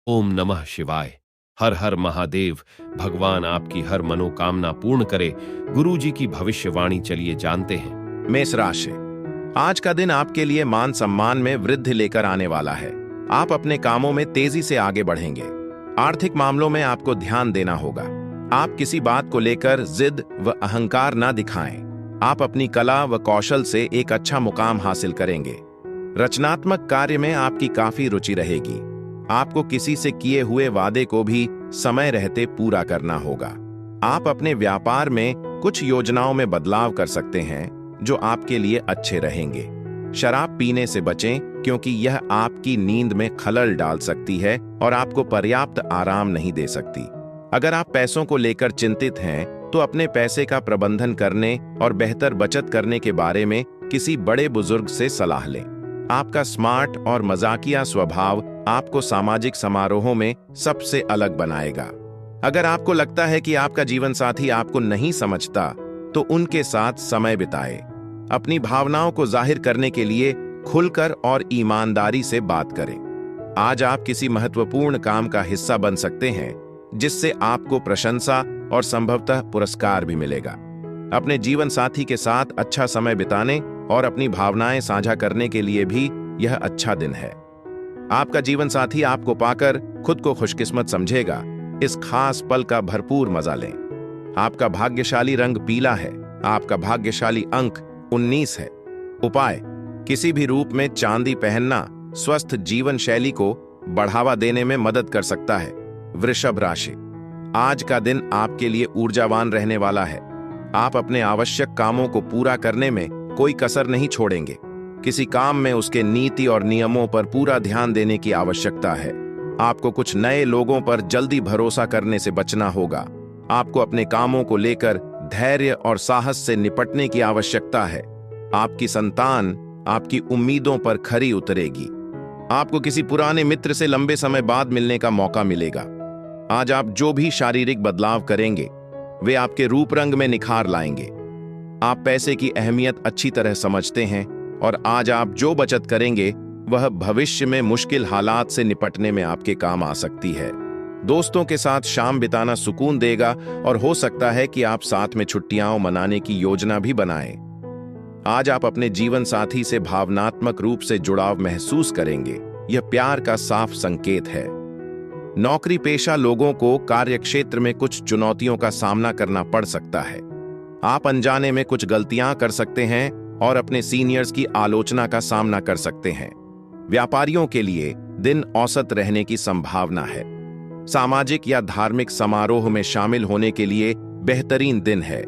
ओम नमः शिवाय। हर हर महादेव। भगवान आपकी हर मनोकामना पूर्ण करे। गुरु जी की भविष्यवाणी चलिए जानते हैं। मेष राशि। आज का दिन आपके लिए मान सम्मान में वृद्धि लेकर आने वाला है। आप अपने कामों में तेजी से आगे बढ़ेंगे। आर्थिक मामलों में आपको ध्यान देना होगा। आप किसी बात को लेकर जिद व अहंकार ना दिखाएं। आप अपनी कला व कौशल से एक अच्छा मुकाम हासिल करेंगे। रचनात्मक कार्य में आपकी काफी रुचि रहेगी। आपको किसी से किए हुए वादे को भी समय रहते पूरा करना होगा। आप अपने व्यापार में कुछ योजनाओं में बदलाव कर सकते हैं जो आपके लिए अच्छे रहेंगे। शराब पीने से बचें क्योंकि यह आपकी नींद में खलल डाल सकती है और आपको पर्याप्त आराम नहीं दे सकती। अगर आप पैसों को लेकर चिंतित हैं तो अपने पैसे का प्रबंधन करने और बेहतर बचत करने के बारे में किसी बड़े बुजुर्ग से सलाह लें। आपका स्मार्ट और मजाकिया स्वभाव आपको सामाजिक समारोहों में सबसे अलग बनाएगा। अगर आपको लगता है कि आपका जीवन साथी आपको नहीं समझता तो उनके साथ समय बिताएं। अपनी भावनाओं को जाहिर करने के लिए खुलकर और ईमानदारी से बात करें। आज आप किसी महत्वपूर्ण काम का हिस्सा बन सकते हैं जिससे आपको प्रशंसा और संभवतः पुरस्कार भी मिलेगा। अपने जीवन साथी के साथ अच्छा समय बिताने और अपनी भावनाएं साझा करने के लिए भी यह अच्छा दिन है। आपका जीवन साथी आपको पाकर खुद को खुशकिस्मत समझेगा। इस खास पल का भरपूर मजा लें। आपका भाग्यशाली रंग पीला है। आपका भाग्यशाली अंक 19 है। उपाय: किसी भी रूप में चांदी पहनना स्वस्थ जीवन शैली को बढ़ावा देने में मदद कर सकता है। वृषभ राशि। आज का दिन आपके लिए ऊर्जावान रहने वाला है। आप अपने आवश्यक कामों को पूरा करने में कोई कसर नहीं छोड़ेंगे। किसी काम में उसके नीति और नियमों पर पूरा ध्यान देने की आवश्यकता है। आपको कुछ नए लोगों पर जल्दी भरोसा करने से बचना होगा। आपको अपने कामों को लेकर धैर्य और साहस से निपटने की आवश्यकता है। आपकी संतान आपकी उम्मीदों पर खरी उतरेगी। आपको किसी पुराने मित्र से लंबे समय बाद मिलने का मौका मिलेगा। आज आप जो भी शारीरिक बदलाव करेंगे वे आपके रूप रंग में निखार लाएंगे। आप पैसे की अहमियत अच्छी तरह समझते हैं और आज आप जो बचत करेंगे वह भविष्य में मुश्किल हालात से निपटने में आपके काम आ सकती है। दोस्तों के साथ शाम बिताना सुकून देगा और हो सकता है कि आप साथ में छुट्टियां मनाने की योजना भी बनाएं। आज आप अपने जीवन साथी से भावनात्मक रूप से जुड़ाव महसूस करेंगे। यह प्यार का साफ संकेत है। नौकरी पेशा लोगों को कार्यक्षेत्र में कुछ चुनौतियों का सामना करना पड़ सकता है। आप अनजाने में कुछ गलतियां कर सकते हैं और अपने सीनियर्स की आलोचना का सामना कर सकते हैं। व्यापारियों के लिए दिन औसत रहने की संभावना है। सामाजिक या धार्मिक समारोह में शामिल होने के लिए बेहतरीन दिन है।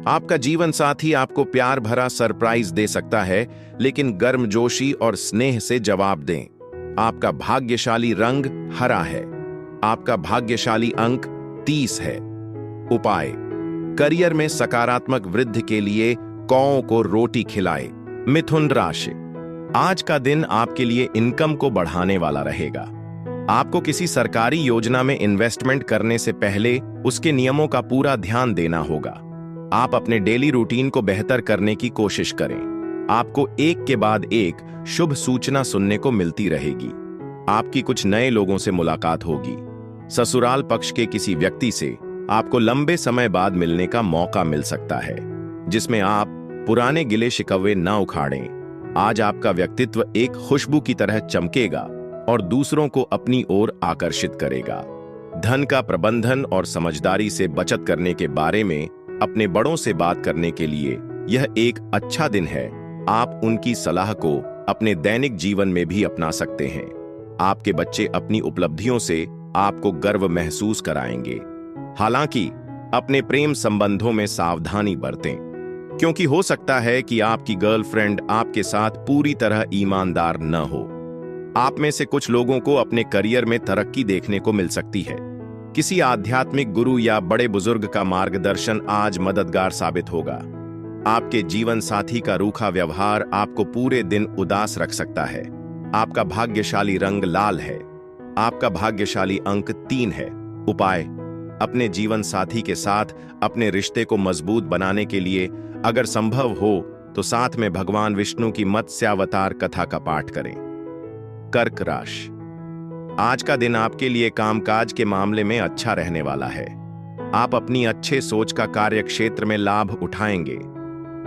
आपका जीवन साथी आपको प्यार भरा सरप्राइज दे सकता है, लेकिन गर्मजोशी और स्नेह से जवाब दें। आपका भाग्यशाली रंग हरा है। आपका भाग्यशाली अंक 30 है। उपाय: करियर में सकारात्मक वृद्धि के लिए कौओं को रोटी खिलाए। मिथुन राशि। आज का दिन आपके लिए इनकम को बढ़ाने वाला रहेगा। आपको किसी सरकारी योजना में इन्वेस्टमेंट करने से पहले उसके नियमों का पूरा ध्यान देना होगा। आप अपने डेली रूटीन को बेहतर करने की कोशिश करें। आपको एक के बाद एक शुभ सूचना सुनने को मिलती रहेगी। आपकी कुछ नए लोगों से मुलाकात होगी। ससुराल पक्ष के किसी व्यक्ति से आपको लंबे समय बाद मिलने का मौका मिल सकता है, जिसमें आप पुराने गिले शिकवे न उखाड़ें। आज आपका व्यक्तित्व एक खुशबू की तरह चमकेगा और दूसरों को अपनी ओर आकर्षित करेगा। धन का प्रबंधन और समझदारी से बचत करने के बारे में अपने बड़ों से बात करने के लिए यह एक अच्छा दिन है। आप उनकी सलाह को अपने दैनिक जीवन में भी अपना सकते हैं। आपके बच्चे अपनी उपलब्धियों से आपको गर्व महसूस कराएंगे। हालांकि अपने प्रेम संबंधों में सावधानी बरतें, क्योंकि हो सकता है कि आपकी गर्लफ्रेंड आपके साथ पूरी तरह ईमानदार न हो। आप में से कुछ लोगों को अपने करियर में तरक्की देखने को मिल सकती है। किसी आध्यात्मिक गुरु या बड़े बुजुर्ग का मार्गदर्शन आज मददगार साबित होगा। आपके जीवन साथी का रूखा व्यवहार आपको पूरे दिन उदास रख सकता है। आपका भाग्यशाली रंग लाल है। आपका भाग्यशाली अंक 3 है। उपाय: अपने जीवन साथी के साथ अपने रिश्ते को मजबूत बनाने के लिए अगर संभव हो तो साथ में भगवान विष्णु की मत्स्यावतार कथा का पाठ करें। कर्क राशि। आज का दिन आपके लिए कामकाज के मामले में अच्छा रहने वाला है। आप अपनी अच्छे सोच का कार्य क्षेत्र में लाभ उठाएंगे।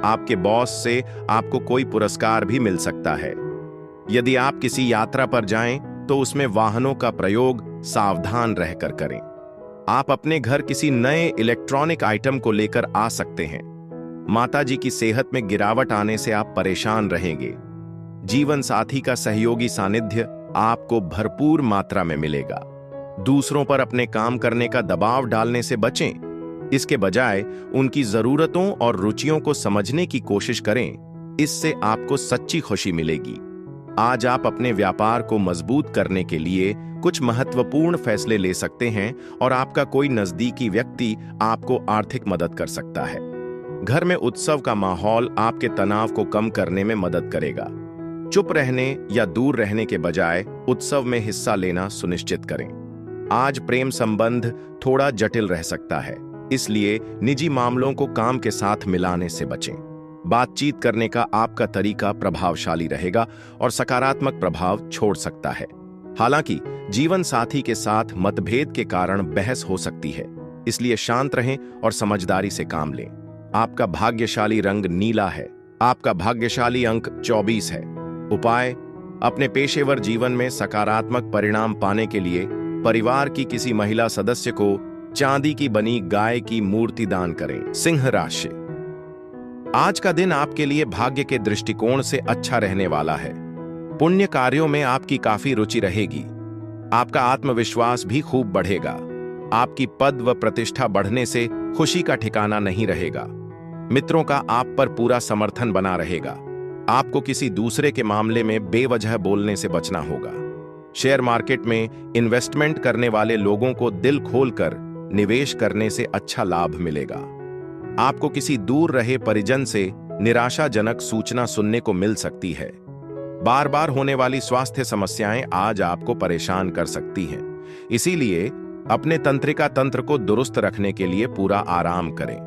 आपके बॉस से आपको कोई पुरस्कार भी मिल सकता है। यदि आप किसी यात्रा पर जाएं तो उसमें वाहनों का प्रयोग सावधान रहकर करें। आप अपने घर किसी नए इलेक्ट्रॉनिक आइटम को लेकर आ सकते हैं। माताजी की सेहत में गिरावट आने से आप परेशान रहेंगे। जीवन साथी का सहयोगी सानिध्य आपको भरपूर मात्रा में मिलेगा। दूसरों पर अपने काम करने का दबाव डालने से बचें। इसके बजाय उनकी जरूरतों और रुचियों को समझने की कोशिश करें। इससे आपको सच्ची खुशी मिलेगी। आज आप अपने व्यापार को मजबूत करने के लिए कुछ महत्वपूर्ण फैसले ले सकते हैं और आपका कोई नजदीकी व्यक्ति आपको आर्थिक मदद कर सकता है। घर में उत्सव का माहौल आपके तनाव को कम करने में मदद करेगा। चुप रहने या दूर रहने के बजाय उत्सव में हिस्सा लेना सुनिश्चित करें। आज प्रेम संबंध थोड़ा जटिल रह सकता है, इसलिए निजी मामलों को काम के साथ मिलाने से बचें। बातचीत करने का आपका तरीका प्रभावशाली रहेगा और सकारात्मक प्रभाव छोड़ सकता है। हालांकि जीवन साथी के साथ मतभेद के कारण बहस हो सकती है, इसलिए शांत रहें और समझदारी से काम लें। आपका भाग्यशाली रंग नीला है। आपका भाग्यशाली अंक 24 है। उपाय: अपने पेशेवर जीवन में सकारात्मक परिणाम पाने के लिए परिवार की किसी महिला सदस्य को चांदी की बनी गाय की मूर्ति दान करें। सिंह राशि। आज का दिन आपके लिए भाग्य के दृष्टिकोण से अच्छा रहने वाला है। पुण्य कार्यों में आपकी काफी रुचि रहेगी। आपका आत्मविश्वास भी खूब बढ़ेगा। आपकी पद व प्रतिष्ठा बढ़ने से खुशी का ठिकाना नहीं रहेगा। मित्रों का आप पर पूरा समर्थन बना रहेगा। आपको किसी दूसरे के मामले में बेवजह बोलने से बचना होगा। शेयर मार्केट में इन्वेस्टमेंट करने वाले लोगों को दिल खोलकर निवेश करने से अच्छा लाभ मिलेगा। आपको किसी दूर रहे परिजन से निराशाजनक सूचना सुनने को मिल सकती है। बार बार होने वाली स्वास्थ्य समस्याएं आज आपको परेशान कर सकती हैं। इसीलिए अपने तंत्रिका तंत्र को दुरुस्त रखने के लिए पूरा आराम करें।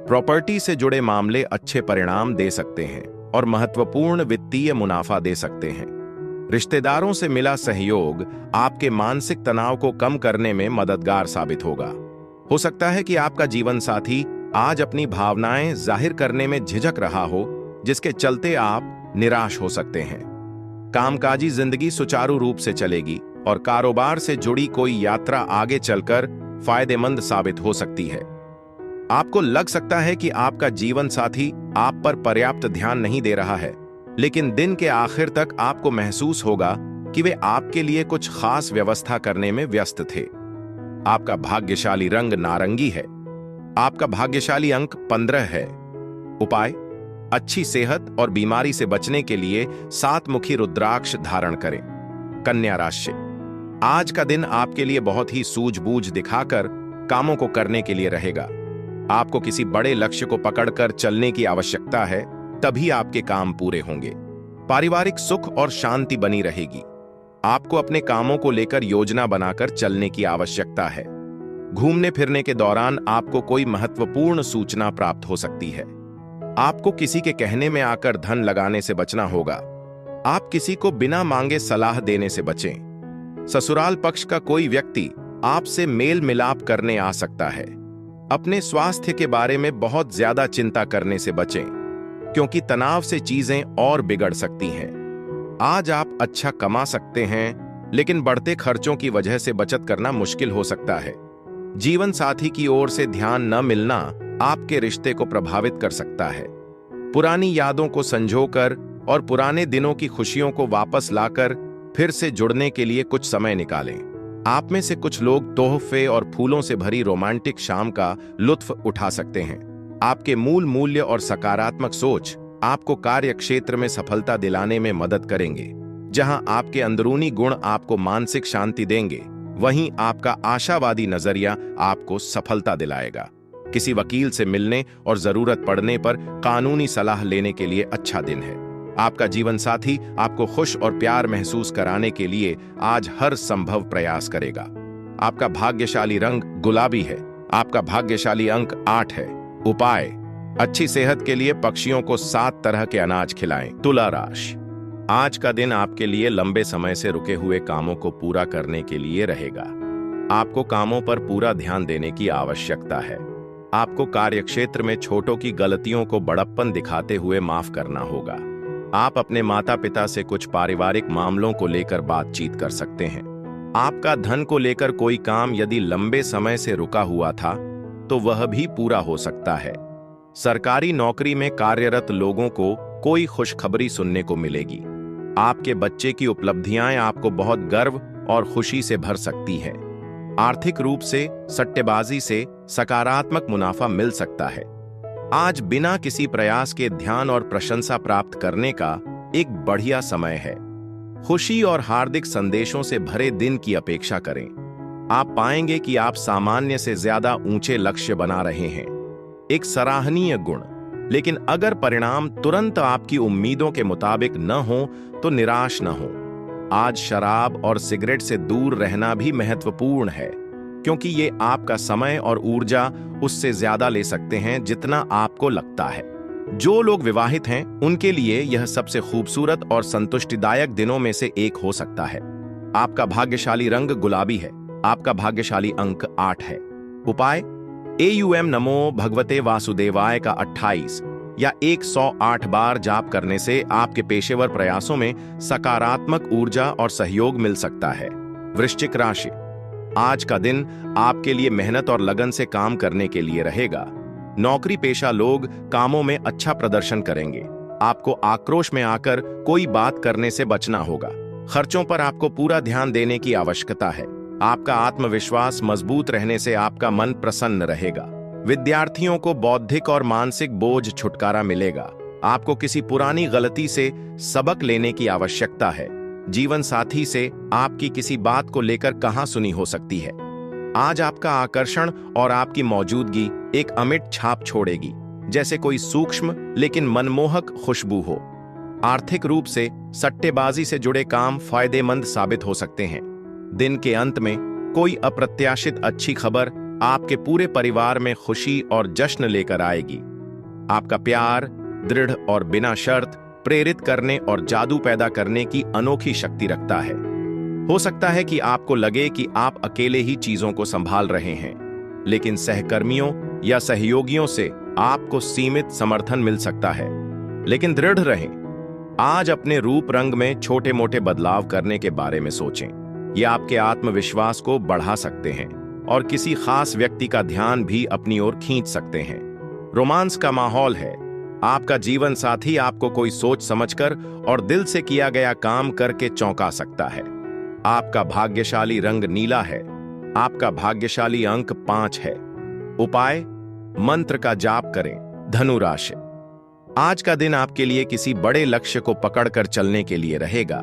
प्रॉपर्टी से जुड़े मामले अच्छे परिणाम दे सकते हैं और महत्वपूर्ण वित्तीय मुनाफा दे सकते हैं। रिश्तेदारों से मिला सहयोग आपके मानसिक तनाव को कम करने में मददगार साबित होगा। हो सकता है कि आपका जीवन साथी आज अपनी भावनाएं जाहिर करने में झिझक रहा हो, जिसके चलते आप निराश हो सकते हैं। कामकाजी जिंदगी सुचारू रूप से चलेगी और कारोबार से जुड़ी कोई यात्रा आगे चलकर फायदेमंद साबित हो सकती है। आपको लग सकता है कि आपका जीवन साथी आप पर पर्याप्त ध्यान नहीं दे रहा है, लेकिन दिन के आखिर तक आपको महसूस होगा कि वे आपके लिए कुछ खास व्यवस्था करने में व्यस्त थे। आपका भाग्यशाली रंग नारंगी है। आपका भाग्यशाली अंक 15 है। उपाय: अच्छी सेहत और बीमारी से बचने के लिए 7 मुखी रुद्राक्ष धारण करें। कन्या राशि। आज का दिन आपके लिए बहुत ही सूझबूझ दिखाकर कामों को करने के लिए रहेगा। आपको किसी बड़े लक्ष्य को पकड़कर चलने की आवश्यकता है, तभी आपके काम पूरे होंगे। पारिवारिक सुख और शांति बनी रहेगी। आपको अपने कामों को लेकर योजना बनाकर चलने की आवश्यकता है। घूमने फिरने के दौरान आपको कोई महत्वपूर्ण सूचना प्राप्त हो सकती है। आपको किसी के कहने में आकर धन लगाने से बचना होगा। आप किसी को बिना मांगे सलाह देने से बचें। ससुराल पक्ष का कोई व्यक्ति आपसे मेल मिलाप करने आ सकता है। अपने स्वास्थ्य के बारे में बहुत ज्यादा चिंता करने से बचें, क्योंकि तनाव से चीजें और बिगड़ सकती हैं। आज आप अच्छा कमा सकते हैं, लेकिन बढ़ते खर्चों की वजह से बचत करना मुश्किल हो सकता है। जीवन साथी की ओर से ध्यान न मिलना आपके रिश्ते को प्रभावित कर सकता है। पुरानी यादों को संजोकर और पुराने दिनों की खुशियों को वापस लाकर फिर से जुड़ने के लिए कुछ समय निकालें। आप में से कुछ लोग तोहफे और फूलों से भरी रोमांटिक शाम का लुत्फ उठा सकते हैं। आपके मूल मूल्य और सकारात्मक सोच आपको कार्य क्षेत्र में सफलता दिलाने में मदद करेंगे। जहां आपके अंदरूनी गुण आपको मानसिक शांति देंगे, वहीं आपका आशावादी नजरिया आपको सफलता दिलाएगा। किसी वकील से मिलने और जरूरत पड़ने पर कानूनी सलाह लेने के लिए अच्छा दिन है। आपका जीवन साथी आपको खुश और प्यार महसूस कराने के लिए आज हर संभव प्रयास करेगा। आपका भाग्यशाली रंग गुलाबी है। आपका भाग्यशाली अंक 8 है। उपाय: अच्छी सेहत के लिए पक्षियों को 7 तरह के अनाज खिलाएं। तुला राशि। आज का दिन आपके लिए लंबे समय से रुके हुए कामों को पूरा करने के लिए रहेगा। आपको कामों पर पूरा ध्यान देने की आवश्यकता है। आपको कार्यक्षेत्र में छोटों की गलतियों को बड़प्पन दिखाते हुए माफ करना होगा। आप अपने माता पिता से कुछ पारिवारिक मामलों को लेकर बातचीत कर सकते हैं। आपका धन को लेकर कोई काम यदि लंबे समय से रुका हुआ था तो वह भी पूरा हो सकता है। सरकारी नौकरी में कार्यरत लोगों को कोई खुशखबरी सुनने को मिलेगी। आपके बच्चे की उपलब्धियां आपको बहुत गर्व और खुशी से भर सकती हैं। आर्थिक रूप से सट्टेबाजी से सकारात्मक मुनाफा मिल सकता है। आज बिना किसी प्रयास के ध्यान और प्रशंसा प्राप्त करने का एक बढ़िया समय है। खुशी और हार्दिक संदेशों से भरे दिन की अपेक्षा करें। आप पाएंगे कि आप सामान्य से ज्यादा ऊंचे लक्ष्य बना रहे हैं, एक सराहनीय गुण। लेकिन अगर परिणाम तुरंत आपकी उम्मीदों के मुताबिक न हो तो निराश न हो। आज शराब और सिगरेट से दूर रहना भी महत्वपूर्ण है, क्योंकि ये आपका समय और ऊर्जा उससे ज्यादा ले सकते हैं जितना आपको लगता है। जो लोग विवाहित हैं उनके लिए यह सबसे खूबसूरत और संतुष्टिदायक दिनों में से एक हो सकता है। आपका भाग्यशाली रंग गुलाबी है। आपका भाग्यशाली अंक 8 है। उपाय: एयूएम नमो भगवते वासुदेवाय का 28 या 108 बार जाप करने से आपके पेशेवर प्रयासों में सकारात्मक ऊर्जा और सहयोग मिल सकता है। वृश्चिक राशि: आज का दिन आपके लिए मेहनत और लगन से काम करने के लिए रहेगा। नौकरी पेशा लोग कामों में अच्छा प्रदर्शन करेंगे। आपको आक्रोश में आकर कोई बात करने से बचना होगा। खर्चों पर आपको पूरा ध्यान देने की आवश्यकता है। आपका आत्मविश्वास मजबूत रहने से आपका मन प्रसन्न रहेगा। विद्यार्थियों को बौद्धिक और मानसिक बोझ छुटकारा मिलेगा। आपको किसी पुरानी गलती से सबक लेने की आवश्यकता है। जीवन साथी से आपकी किसी बात को लेकर कहासुनी हो सकती है। आज आपका आकर्षण और आपकी मौजूदगी एक अमिट छाप छोड़ेगी, जैसे कोई सूक्ष्म लेकिन मनमोहक खुशबू हो। आर्थिक रूप से सट्टेबाजी से जुड़े काम फायदेमंद साबित हो सकते हैं। दिन के अंत में कोई अप्रत्याशित अच्छी खबर आपके पूरे परिवार में खुशी और जश्न लेकर आएगी। आपका प्यार दृढ़ और बिना शर्त प्रेरित करने और जादू पैदा करने की अनोखी शक्ति रखता है। हो सकता है कि आपको लगे कि आप अकेले ही चीजों को संभाल रहे हैं, लेकिन सहकर्मियों या सहयोगियों से आपको सीमित समर्थन मिल सकता है। लेकिन दृढ़ रहें। आज अपने रूप रंग में छोटे मोटे बदलाव करने के बारे में सोचें। ये आपके आत्मविश्वास को बढ़ा सकते हैं और किसी खास व्यक्ति का ध्यान भी अपनी ओर खींच सकते हैं। रोमांस का माहौल है। आपका जीवन साथी आपको कोई सोच समझकर और दिल से किया गया काम करके चौंका सकता है। आपका भाग्यशाली रंग नीला है। आपका भाग्यशाली अंक 5 है। उपाय: मंत्र का जाप करें। धनु राशि: आज का दिन आपके लिए किसी बड़े लक्ष्य को पकड़कर चलने के लिए रहेगा।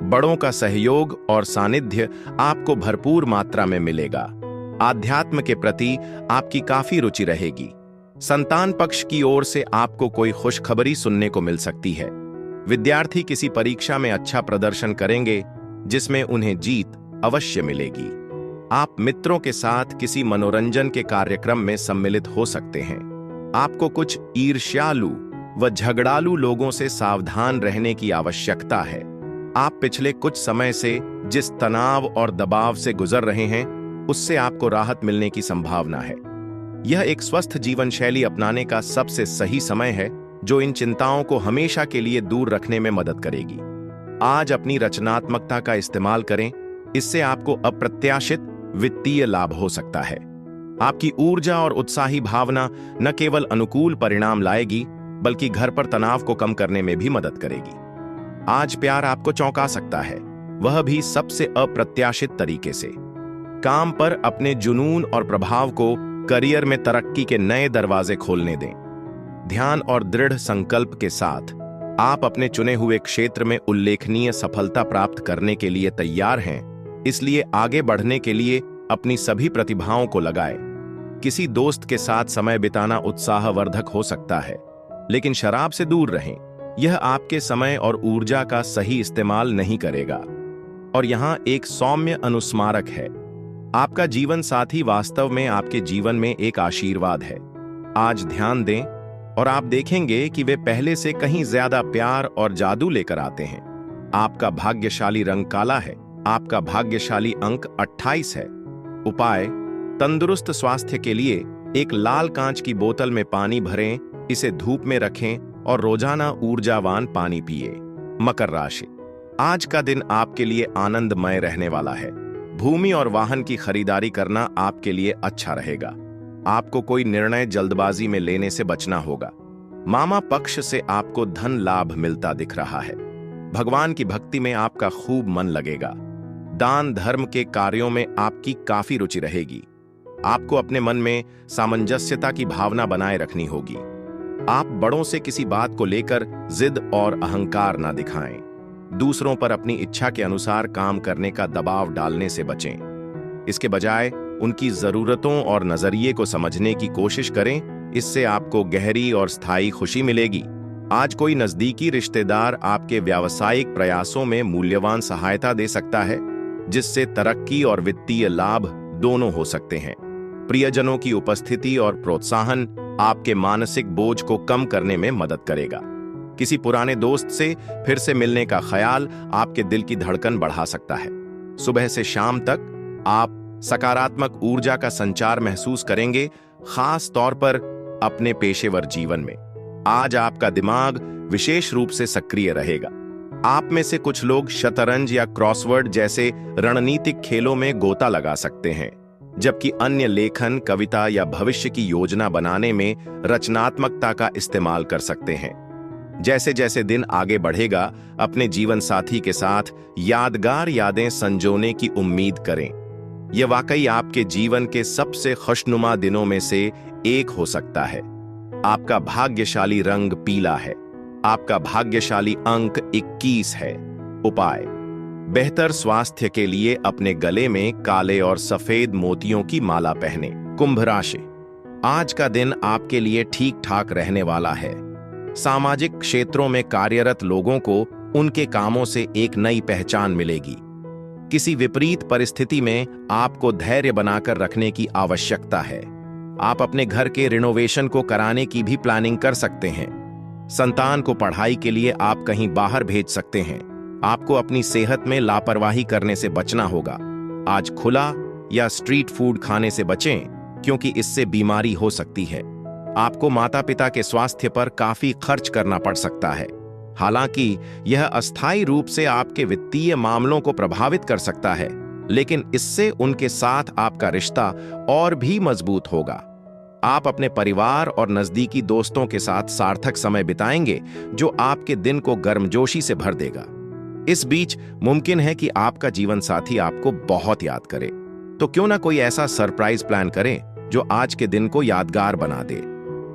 बड़ों का सहयोग और सानिध्य आपको भरपूर मात्रा में मिलेगा। आध्यात्म के प्रति आपकी काफी रुचि रहेगी। संतान पक्ष की ओर से आपको कोई खुशखबरी सुनने को मिल सकती है। विद्यार्थी किसी परीक्षा में अच्छा प्रदर्शन करेंगे जिसमें उन्हें जीत अवश्य मिलेगी। आप मित्रों के साथ किसी मनोरंजन के कार्यक्रम में सम्मिलित हो सकते हैं। आपको कुछ ईर्ष्यालु व झगड़ालू लोगों से सावधान रहने की आवश्यकता है। आप पिछले कुछ समय से जिस तनाव और दबाव से गुजर रहे हैं उससे आपको राहत मिलने की संभावना है। यह एक स्वस्थ जीवन शैली अपनाने का सबसे सही समय है जो इन चिंताओं को हमेशा के लिए दूर रखने में मदद करेगी। आज अपनी रचनात्मकता का इस्तेमाल करें। इससे आपको अप्रत्याशित वित्तीय लाभ हो सकता है। आपकी ऊर्जा और उत्साही भावना न केवल अनुकूल परिणाम लाएगी बल्कि घर पर तनाव को कम करने में भी मदद करेगी। आज प्यार आपको चौंका सकता है, वह भी सबसे अप्रत्याशित तरीके से। काम पर अपने जुनून और प्रभाव को करियर में तरक्की के नए दरवाजे खोलने दें। ध्यान और दृढ़ संकल्प के साथ आप अपने चुने हुए क्षेत्र में उल्लेखनीय सफलता प्राप्त करने के लिए तैयार हैं। इसलिए आगे बढ़ने के लिए अपनी सभी प्रतिभाओं को लगाएं। किसी दोस्त के साथ समय बिताना उत्साहवर्धक हो सकता है, लेकिन शराब से दूर रहें। यह आपके समय और ऊर्जा का सही इस्तेमाल नहीं करेगा। और यहाँ एक सौम्य अनुस्मारक है। आपका जीवन साथी वास्तव में आपके जीवन में एक आशीर्वाद है। आज ध्यान दें और आप देखेंगे कि वे पहले से कहीं ज्यादा प्यार और जादू लेकर आते हैं। आपका भाग्यशाली रंग काला है। आपका भाग्यशाली अंक 28 है। उपाय: तंदुरुस्त स्वास्थ्य के लिए एक लाल कांच की बोतल में पानी भरें, इसे धूप में रखें और रोजाना ऊर्जावान पानी पिए। मकर राशि, आज का दिन आपके लिए आनंदमय रहने वाला है। भूमि और वाहन की खरीदारी करना आपके लिए अच्छा रहेगा। आपको कोई निर्णय जल्दबाजी में लेने से बचना होगा। मामा पक्ष से आपको धन लाभ मिलता दिख रहा है। भगवान की भक्ति में आपका खूब मन लगेगा। दान धर्म के कार्यों में आपकी काफी रुचि रहेगी। आपको अपने मन में सामंजस्यता की भावना बनाए रखनी होगी। आप बड़ों से किसी बात को लेकर जिद और अहंकार ना दिखाएं। दूसरों पर अपनी इच्छा के अनुसार काम करने का दबाव डालने से बचें। इसके बजाय उनकी जरूरतों और नजरिए को समझने की कोशिश करें। इससे आपको गहरी और स्थायी खुशी मिलेगी। आज कोई नजदीकी रिश्तेदार आपके व्यावसायिक प्रयासों में मूल्यवान सहायता दे सकता है, जिससे तरक्की और वित्तीय लाभ दोनों हो सकते हैं। प्रियजनों की उपस्थिति और प्रोत्साहन आपके मानसिक बोझ को कम करने में मदद करेगा। किसी पुराने दोस्त से फिर से मिलने का ख्याल आपके दिल की धड़कन बढ़ा सकता है। सुबह से शाम तक आप सकारात्मक ऊर्जा का संचार महसूस करेंगे, खास तौर पर अपने पेशेवर जीवन में। आज आपका दिमाग विशेष रूप से सक्रिय रहेगा। आप में से कुछ लोग शतरंज या क्रॉसवर्ड जैसे रणनीतिक खेलों में गोता लगा सकते हैं, जबकि अन्य लेखन, कविता या भविष्य की योजना बनाने में रचनात्मकता का इस्तेमाल कर सकते हैं। जैसे जैसे दिन आगे बढ़ेगा, अपने जीवन साथी के साथ यादगार यादें संजोने की उम्मीद करें। यह वाकई आपके जीवन के सबसे खुशनुमा दिनों में से एक हो सकता है। आपका भाग्यशाली रंग पीला है। आपका भाग्यशाली अंक 21 है। उपाय: बेहतर स्वास्थ्य के लिए अपने गले में काले और सफेद मोतियों की माला पहने। कुंभ राशि, आज का दिन आपके लिए ठीक ठाक रहने वाला है। सामाजिक क्षेत्रों में कार्यरत लोगों को उनके कामों से एक नई पहचान मिलेगी। किसी विपरीत परिस्थिति में आपको धैर्य बनाकर रखने की आवश्यकता है। आप अपने घर के रिनोवेशन को कराने की भी प्लानिंग कर सकते हैं। संतान को पढ़ाई के लिए आप कहीं बाहर भेज सकते हैं। आपको अपनी सेहत में लापरवाही करने से बचना होगा। आज खुला या स्ट्रीट फूड खाने से बचें, क्योंकि इससे बीमारी हो सकती है। आपको माता पिता के स्वास्थ्य पर काफी खर्च करना पड़ सकता है। हालांकि यह अस्थायी रूप से आपके वित्तीय मामलों को प्रभावित कर सकता है, लेकिन इससे उनके साथ आपका रिश्ता और भी मजबूत होगा। आप अपने परिवार और नजदीकी दोस्तों के साथ सार्थक समय बिताएंगे, जो आपके दिन को गर्मजोशी से भर देगा। इस बीच मुमकिन है कि आपका जीवन साथी आपको बहुत याद करे, तो क्यों ना कोई ऐसा सरप्राइज प्लान करें जो आज के दिन को यादगार बना दे।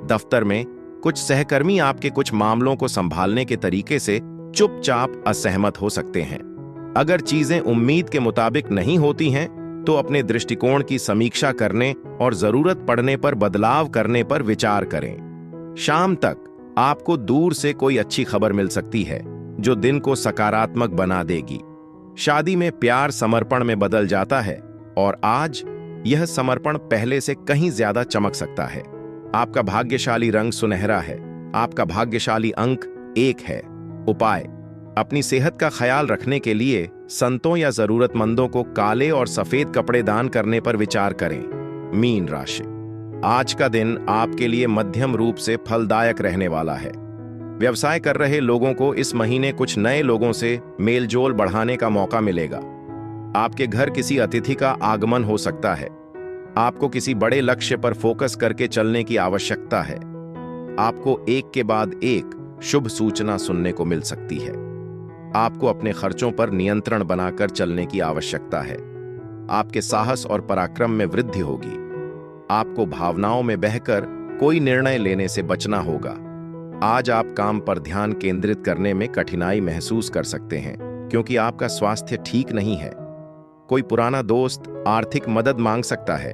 दफ्तर में कुछ सहकर्मी आपके कुछ मामलों को संभालने के तरीके से चुपचाप असहमत हो सकते हैं। अगर चीजें उम्मीद के मुताबिक नहीं होती हैं, तो अपने दृष्टिकोण की समीक्षा करने और जरूरत पड़ने पर बदलाव करने पर विचार करें। शाम तक आपको दूर से कोई अच्छी खबर मिल सकती है, जो दिन को सकारात्मक बना देगी। शादी में प्यार समर्पण में बदल जाता है, और आज यह समर्पण पहले से कहीं ज्यादा चमक सकता है। आपका भाग्यशाली रंग सुनहरा है। आपका भाग्यशाली अंक 1 है। उपाय: अपनी सेहत का ख्याल रखने के लिए संतों या जरूरतमंदों को काले और सफेद कपड़े दान करने पर विचार करें। मीन राशि, आज का दिन आपके लिए मध्यम रूप से फलदायक रहने वाला है। व्यवसाय कर रहे लोगों को इस महीने कुछ नए लोगों से मेलजोल बढ़ाने का मौका मिलेगा। आपके घर किसी अतिथि का आगमन हो सकता है। आपको किसी बड़े लक्ष्य पर फोकस करके चलने की आवश्यकता है। आपको एक के बाद एक शुभ सूचना सुनने को मिल सकती है। आपको अपने खर्चों पर नियंत्रण बनाकर चलने की आवश्यकता है। आपके साहस और पराक्रम में वृद्धि होगी। आपको भावनाओं में बहकर कोई निर्णय लेने से बचना होगा। आज आप काम पर ध्यान केंद्रित करने में कठिनाई महसूस कर सकते हैं, क्योंकि आपका स्वास्थ्य ठीक नहीं है। कोई पुराना दोस्त आर्थिक मदद मांग सकता है।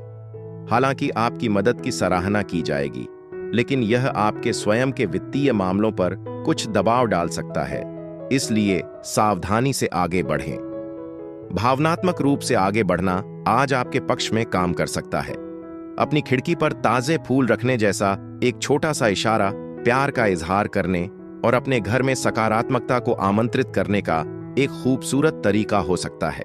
हालांकि आपकी मदद की सराहना की जाएगी, लेकिन यह आपके स्वयं के वित्तीय मामलों पर कुछ दबाव डाल सकता है। इसलिए सावधानी से आगे बढ़ें। भावनात्मक रूप से आगे बढ़ना आज आपके पक्ष में काम कर सकता है। अपनी खिड़की पर ताजे फूल रखने जैसा एक छोटा सा इशारा प्यार का इजहार करने और अपने घर में सकारात्मकता को आमंत्रित करने का एक खूबसूरत तरीका हो सकता है।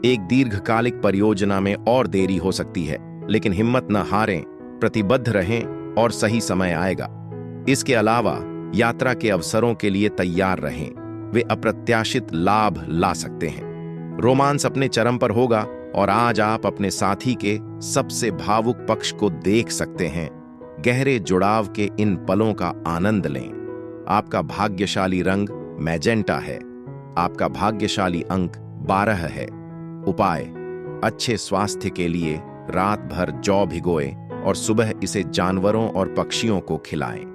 एक दीर्घकालिक परियोजना में और देरी हो सकती है, लेकिन हिम्मत न हारें, प्रतिबद्ध रहें और सही समय आएगा। इसके अलावा यात्रा के अवसरों के लिए तैयार रहें, वे अप्रत्याशित लाभ ला सकते हैं। रोमांस अपने चरम पर होगा और आज आप अपने साथी के सबसे भावुक पक्ष को देख सकते हैं। गहरे जुड़ाव के इन पलों का आनंद लें। आपका भाग्यशाली रंग मैजेंटा है। आपका भाग्यशाली अंक 12 है। उपाय: अच्छे स्वास्थ्य के लिए रात भर जौ भिगोएं और सुबह इसे जानवरों और पक्षियों को खिलाएं।